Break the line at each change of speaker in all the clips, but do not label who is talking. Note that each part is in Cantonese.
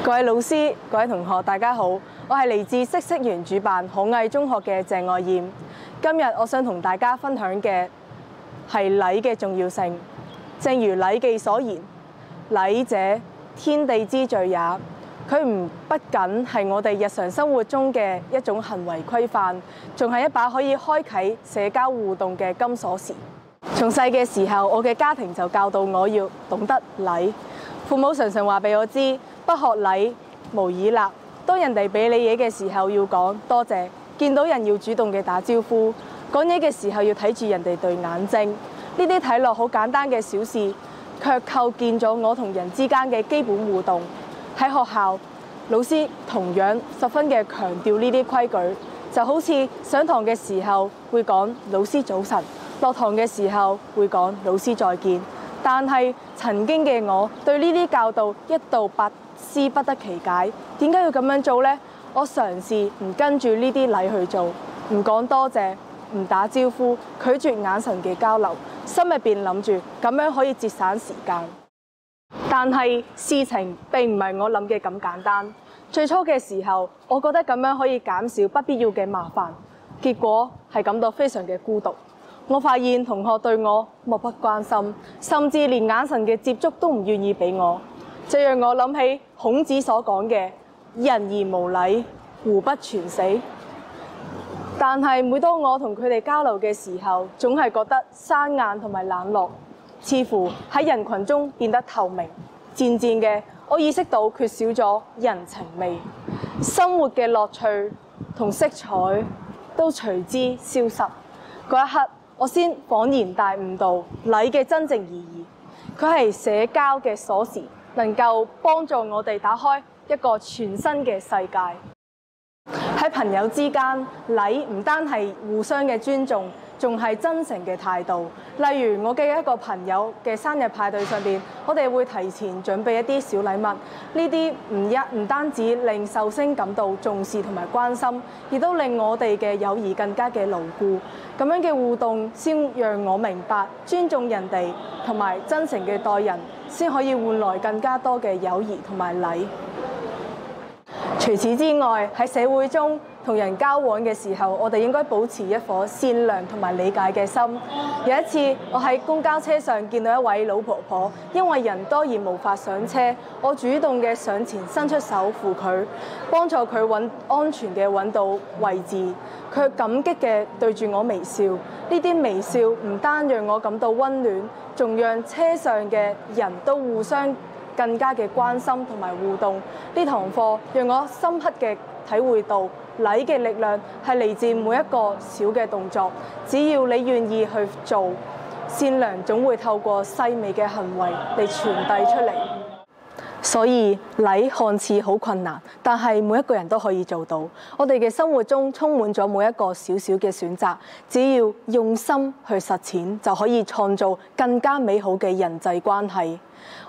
各位老師、各位同學，大家好，我係嚟自嗇色園主辦可藝中學嘅鄭愛燕。今日我想同大家分享嘅係禮嘅重要性。正如《禮記》所言，禮者，天地之序也。佢不僅係我哋日常生活中嘅一種行為規範，仲係一把可以開啟社交互動嘅金鎖匙。從細嘅時候，我嘅家庭就教導我要懂得禮。父母常常話俾我知，不學禮，無以立。當人哋俾你嘢嘅時候，要講多謝；見到人要主動嘅打招呼；講嘢嘅時候要睇住人哋對眼睛。呢啲睇落好簡單嘅小事，卻構建咗我同人之間嘅基本互動。喺學校，老師同樣十分嘅強調呢啲規矩，就好似上堂嘅時候會講老師早晨，落堂嘅時候會講老師再見。但係曾經嘅我對呢啲教導一度百思不得其解，點解要咁樣做呢？我嘗試唔跟住呢啲禮去做，唔講多謝，唔打招呼，拒絕眼神嘅交流，心入邊諗住咁樣可以節省時間。但係事情並唔係我諗嘅咁簡單。最初嘅時候，我覺得咁樣可以減少不必要嘅麻煩，結果係感到非常嘅孤獨。我發現同學對我漠不關心，甚至連眼神嘅接觸都唔願意俾我，這讓我諗起孔子所講嘅人而無禮，胡不全死。但係每當我同佢哋交流嘅時候，總係覺得生硬同埋冷落，似乎喺人群中變得透明。漸漸嘅，我意識到缺少咗人情味，生活嘅樂趣同色彩都隨之消失。嗰一刻，我先恍然大悟到禮嘅真正意義。佢係社交嘅鎖匙，能夠幫助我哋打開一個全新嘅世界。喺朋友之間，禮唔單係互相嘅尊重，仲係真誠嘅態度。例如我嘅一個朋友嘅生日派對上邊，我哋會提前準備一啲小禮物。呢啲唔單止令壽星感到重視同埋關心，亦都令我哋嘅友誼更加嘅牢固。咁樣嘅互動先讓我明白尊重人哋同埋真誠嘅待人，先可以換來更加多嘅友誼同埋禮。除此之外，喺社會中同人交往嘅時候，我哋應該保持一顆善良同埋理解嘅心。有一次，我喺公交車上見到一位老婆婆，因為人多而無法上車，我主動嘅上前伸出手扶佢，幫助佢安全嘅揾到位置。佢感激嘅對住我微笑，呢啲微笑唔單讓我感到溫暖，仲讓車上嘅人都互相更加嘅關心同埋互動。呢堂課讓我深刻嘅體會到禮嘅力量係嚟自每一個小嘅動作，只要你願意去做，善良總會透過細微嘅行為嚟傳遞出嚟。所以禮看似好困難，但係每一個人都可以做到。我哋嘅生活中充滿咗每一個小小嘅選擇，只要用心去實踐，就可以創造更加美好嘅人際關係。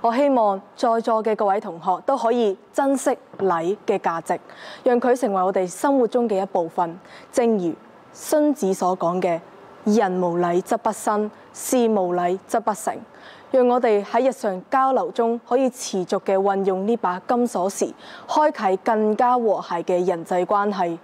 我希望在座嘅各位同學都可以珍惜禮嘅價值，讓佢成為我哋生活中嘅一部分。正如荀子所講嘅：人無禮則不生，事無禮則不成。讓我哋喺日常交流中可以持續嘅運用呢把金鎖匙，開啟更加和諧嘅人際關係。